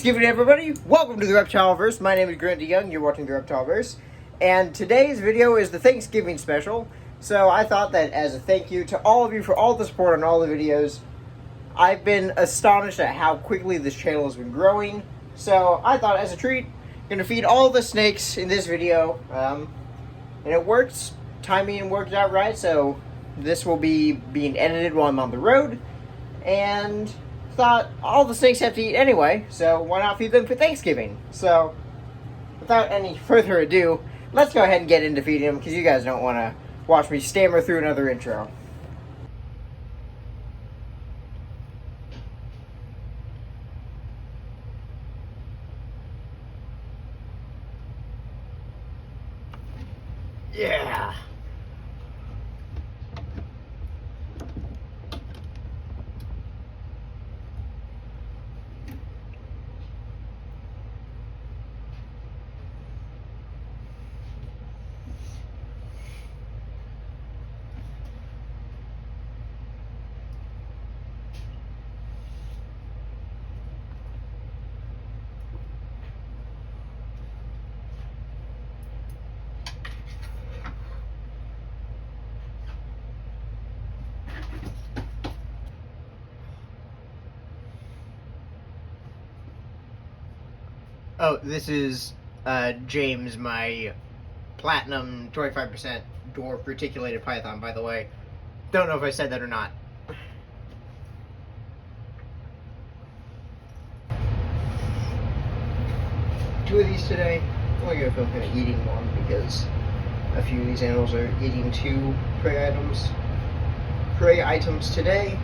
Thanksgiving, everybody! Welcome to the Repti-verse. My name is Grant DeYoung. You're watching the Repti-verse. And today's video is the Thanksgiving special. So I thought that as a thank you to all of you for all the support on all the videos, I've been astonished at how quickly this channel has been growing. So I thought as a treat, I'm going to feed all the snakes in this video. And it works. Timing worked out right, so this will be being edited while I'm on the road. And thought all the snakes have to eat anyway, so why not feed them for Thanksgiving? So, without any further ado, let's go ahead and get into feeding them, because you guys don't want to watch me stammer through another intro. Yeah! Oh, this is James, my platinum 25% dwarf reticulated python, by the way. Don't know if I said that or not. Two of these today. I'm only going to film kind of eating one because a few of these animals are eating two prey items today.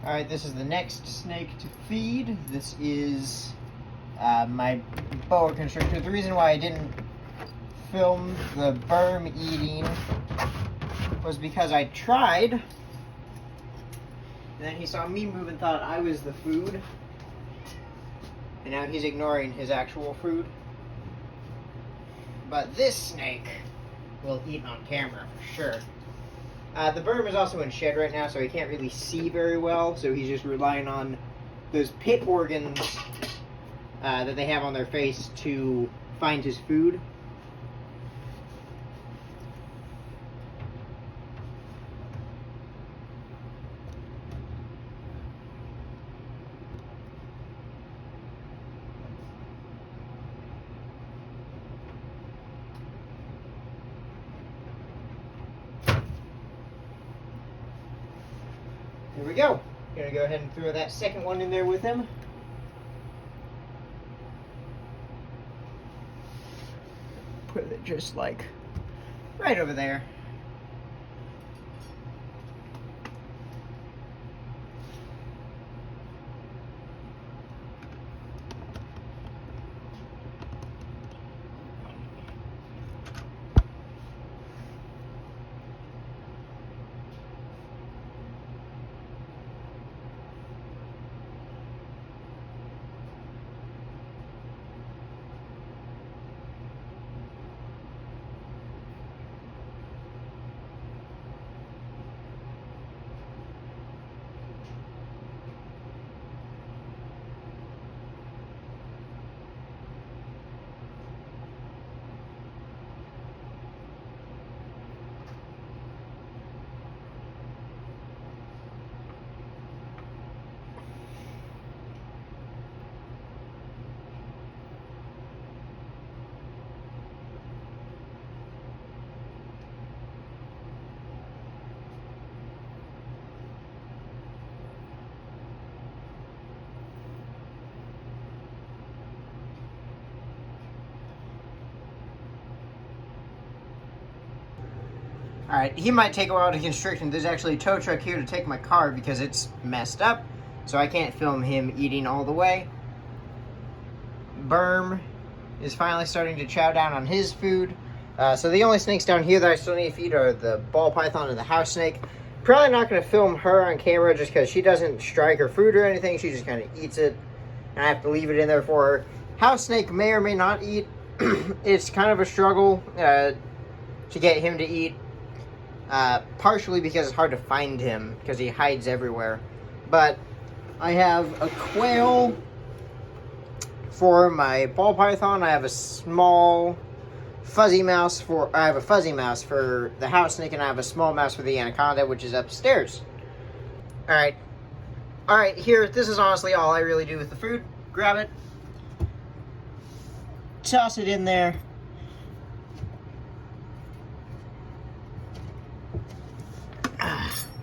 Alright, this is the next snake to feed. This is my boa constrictor. The reason why I didn't filmed the berm eating was because I tried, and then he saw me move and thought I was the food, and now he's ignoring his actual food. But this snake will eat on camera for sure. The berm is also in shed right now, so he can't really see very well, so he's just relying on those pit organs that they have on their face to find his food. Here we go. Gonna go ahead and throw that second one in there with him. Put it just like right over there. Alright, he might take a while to constrict, and there's actually a tow truck here to take my car because it's messed up, so I can't film him eating all the way. Berm is finally starting to chow down on his food. So the only snakes down here that I still need to feed are the ball python and the house snake. Probably not going to film her on camera just because she doesn't strike her food or anything. She just kind of eats it, and I have to leave it in there for her. House snake may or may not eat. It's kind of a struggle to get him to eat. Partially because it's hard to find him because he hides everywhere. But I have a quail for my ball python. I have a small fuzzy mouse for the house snake, and I have a small mouse for the anaconda, which is upstairs. Alright, here, this is honestly all I really do with the food. Grab it, toss it in there,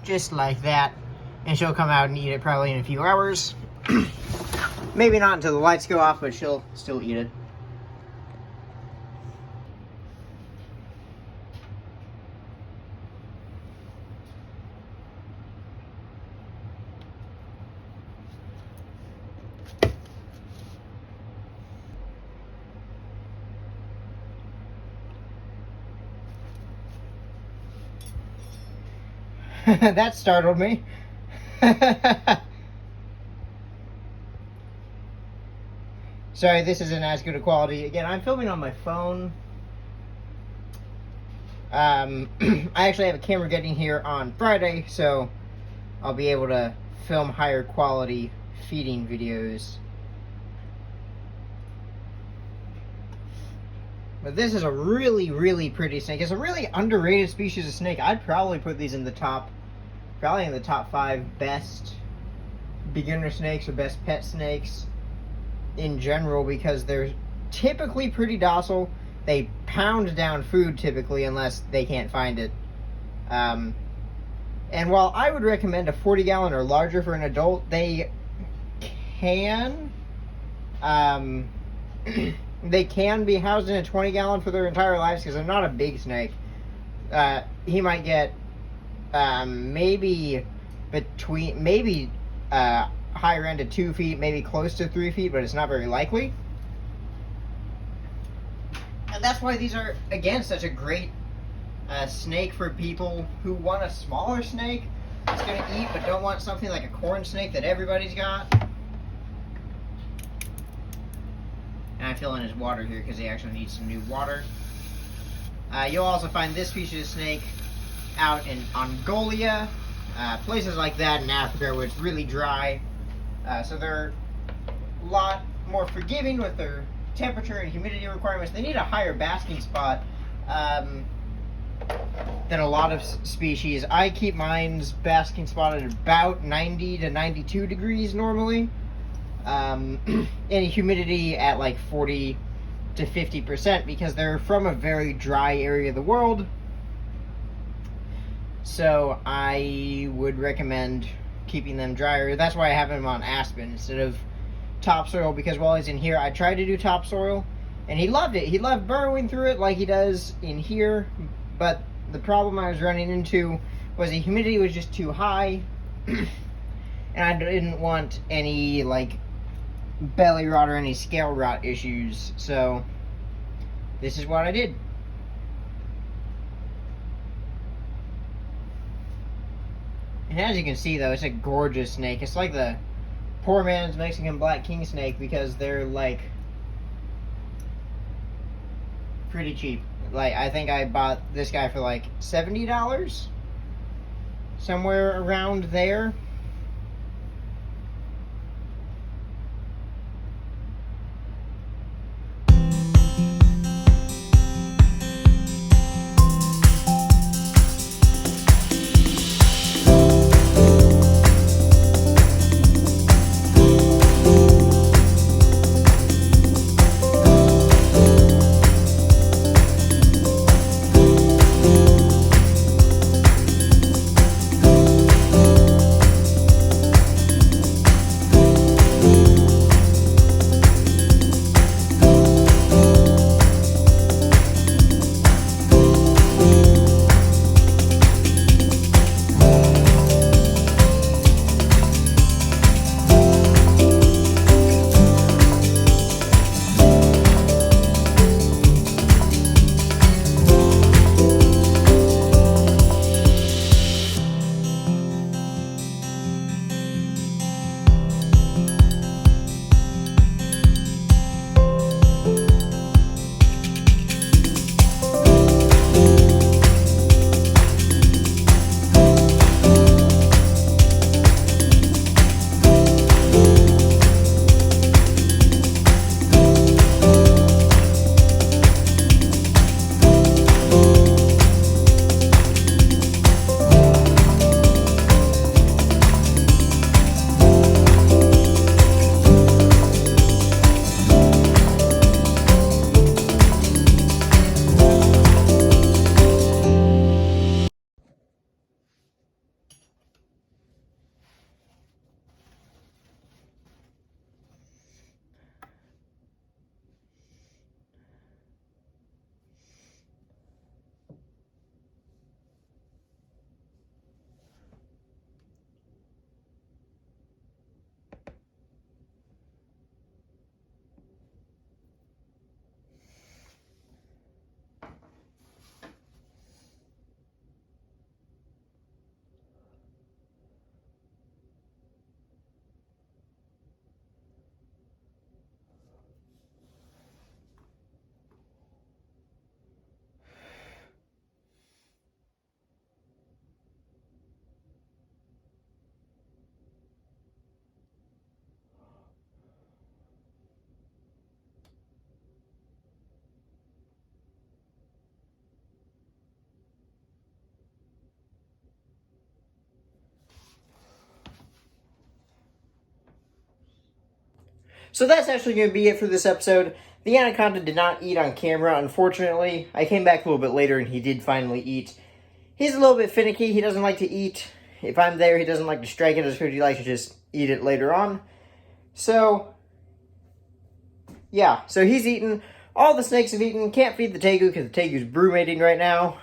just like that, and she'll come out and eat it probably in a few hours. Maybe not until the lights go off, but she'll still eat it. That startled me. Sorry, this isn't as good a quality. Again, I'm filming on my phone. I actually have a camera getting here on Friday, so I'll be able to film higher quality feeding videos. But this is a really, really pretty snake. It's a really underrated species of snake. I'd probably put these in the top 5 best beginner snakes or best pet snakes in general, because they're typically pretty docile. They pound down food typically unless they can't find it. And while I would recommend a 40-gallon or larger for an adult, they can they can be housed in a 20-gallon for their entire lives because they're not a big snake. He might get maybe higher end of 2 feet, maybe close to 3 feet, but it's not very likely. And that's why these are, again, such a great snake for people who want a smaller snake that's going to eat but don't want something like a corn snake that everybody's got. And I'm filling his water here because he actually needs some new water. You'll also find this species of snake out in Mongolia, places like that in Africa where it's really dry. So they're a lot more forgiving with their temperature and humidity requirements. They need a higher basking spot than a lot of species. I keep mine's basking spot at about 90 to 92 degrees normally. And humidity at like 40 to 50% because they're from a very dry area of the world. So I would recommend keeping them drier. That's why I have him on aspen instead of topsoil, because while he's in here I tried to do topsoil and he loved it. He loved burrowing through it like he does in here, but the problem I was running into was the humidity was just too high and I didn't want any like belly rot or any scale rot issues, so this is what I did. And as you can see though, it's a gorgeous snake. It's like the poor man's Mexican black king snake because they're like pretty cheap. Like I think I bought this guy for like $70, somewhere around there. So that's actually going to be it for this episode. The anaconda did not eat on camera, unfortunately. I came back a little bit later and he did finally eat. He's a little bit finicky. He doesn't like to eat. If I'm there, he doesn't like to strike it as food. He likes to just eat it later on. So, yeah. So he's eaten. All the snakes have eaten. Can't feed the tegu because the tegu's brumating right now.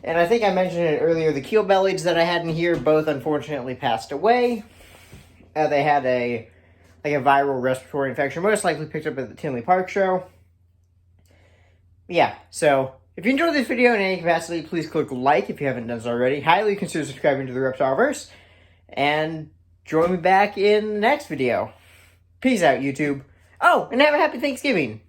And I think I mentioned it earlier, the keel-bellieds that I had in here both unfortunately passed away. They had a viral respiratory infection, most likely picked up at the Tinley Park show. yeah, so if you enjoyed this video in any capacity, please click like if you haven't done so already. Highly consider subscribing to the Repti-verse. And join me back in the next video. Peace out, YouTube. Oh, and have a happy Thanksgiving.